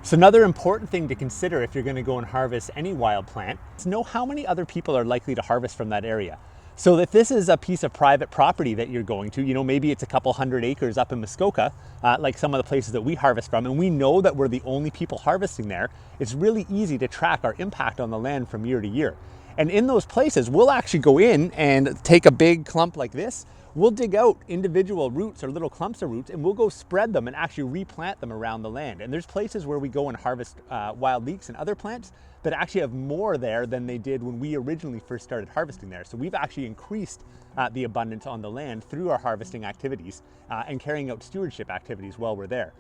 So another important thing to consider if you're going to go and harvest any wild plant is know how many other people are likely to harvest from that area. So if this is a piece of private property that you're going to, maybe it's a couple hundred acres up in Muskoka, like some of the places that we harvest from, and we know that we're the only people harvesting there, it's really easy to track our impact on the land from year to year. And in those places, we'll actually go in and take a big clump like this. We'll dig out individual roots or little clumps of roots and we'll go spread them and actually replant them around the land. And there's places where we go and harvest wild leeks and other plants that actually have more there than they did when we originally first started harvesting there. So we've actually increased the abundance on the land through our harvesting activities and carrying out stewardship activities while we're there.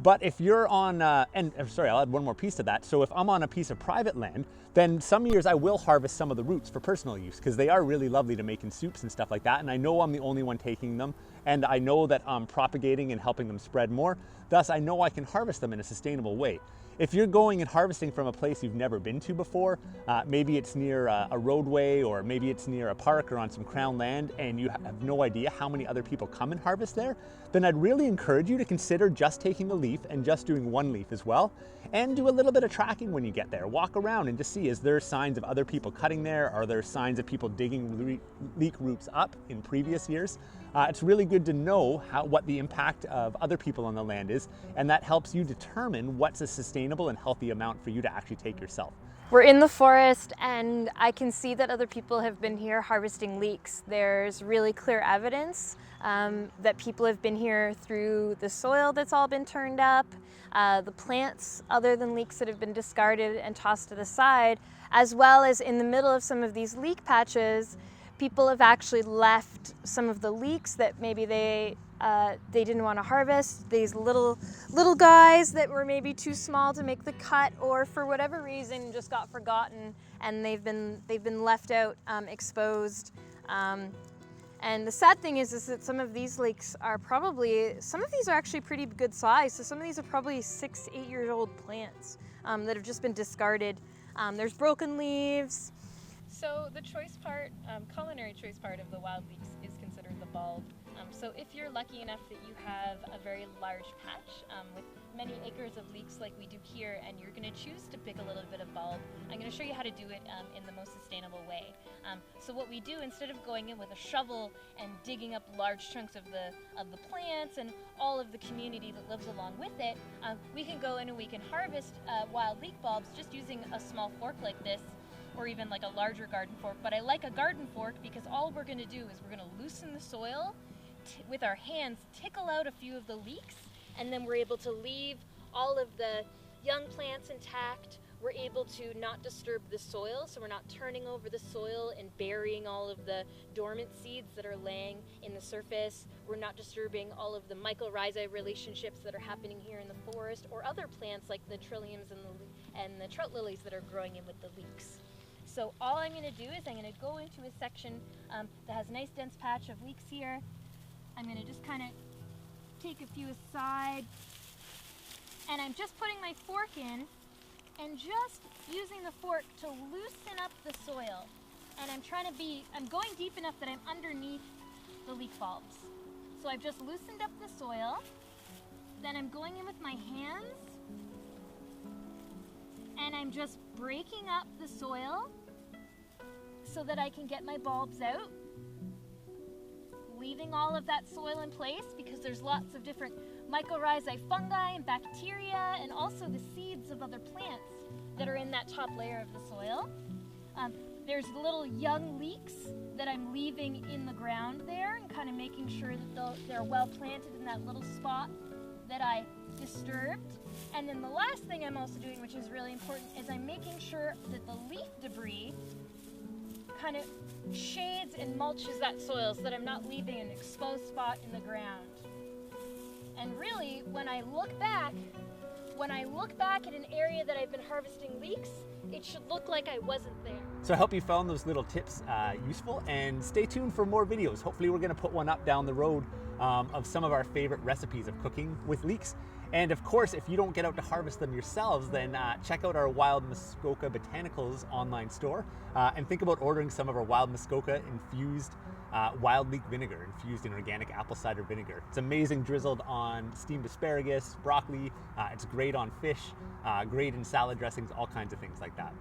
But if you're on, I'll add one more piece to that. So if I'm on a piece of private land, then some years I will harvest some of the roots for personal use because they are really lovely to make in soups and stuff like that. And I know I'm the only one taking them. And I know that I'm propagating and helping them spread more. Thus, I know I can harvest them in a sustainable way. If you're going and harvesting from a place you've never been to before, maybe it's near a roadway or maybe it's near a park or on some crown land and you have no idea how many other people come and harvest there, then I'd really encourage you to consider just taking the leaf and just doing one leaf as well. And do a little bit of tracking when you get there. Walk around and just see, is there signs of other people cutting there? Are there signs of people digging leek roots up in previous years? It's really good to know what the impact of other people on the land is, and that helps you determine what's a sustainable and healthy amount for you to actually take yourself. We're in the forest and I can see that other people have been here harvesting leeks. There's really clear evidence that people have been here through the soil that's all been turned up, the plants other than leeks that have been discarded and tossed to the side, as well as in the middle of some of these leek patches, people have actually left some of the leeks that maybe they didn't want to harvest. These little guys that were maybe too small to make the cut, or for whatever reason just got forgotten, and they've been left out exposed. And the sad thing is that some of these leeks are some of these are actually pretty good size. So some of these are probably 6 to 8 years old plants that have just been discarded. There's broken leaves. So the choice part, culinary choice part of the wild leeks is considered the bulb. So if you're lucky enough that you have a very large patch with many acres of leeks like we do here, and you're going to choose to pick a little bit of bulb, I'm going to show you how to do it in the most sustainable way. So what we do, instead of going in with a shovel and digging up large chunks of the plants and all of the community that lives along with it, we can go in and we can harvest wild leek bulbs just using a small fork like this, or even like a larger garden fork. But I like a garden fork because all we're going to do is we're going to loosen the soil with our hands, tickle out a few of the leeks, and then we're able to leave all of the young plants intact. We're able to not disturb the soil, so we're not turning over the soil and burying all of the dormant seeds that are laying in the surface. We're not disturbing all of the mycorrhizae relationships that are happening here in the forest, or other plants like the trilliums and the trout lilies that are growing in with the leeks. So all I'm going to do is I'm going to go into a section that has a nice dense patch of leeks here. I'm going to just kind of take a few aside, and I'm just putting my fork in and just using the fork to loosen up the soil. And I'm going deep enough that I'm underneath the leek bulbs. So I've just loosened up the soil, then I'm going in with my hands and I'm just breaking up the soil so that I can get my bulbs out, leaving all of that soil in place because there's lots of different mycorrhizae, fungi, and bacteria, and also the seeds of other plants that are in that top layer of the soil. There's little young leeks that I'm leaving in the ground there and kind of making sure that they're well planted in that little spot that I disturbed. And then the last thing I'm also doing, which is really important, is I'm making sure that the leaf debris kind of shades and mulches that soil so that I'm not leaving an exposed spot in the ground. And really, when I look back at an area that I've been harvesting leeks, it should look like I wasn't there. So I hope you found those little tips useful, and stay tuned for more videos. Hopefully we're going to put one up down the road of some of our favorite recipes of cooking with leeks. And of course, if you don't get out to harvest them yourselves, then check out our Wild Muskoka Botanicals online store and think about ordering some of our Wild Muskoka infused wild leek vinegar, infused in organic apple cider vinegar. It's amazing drizzled on steamed asparagus, broccoli. It's great on fish, great in salad dressings, all kinds of things like that.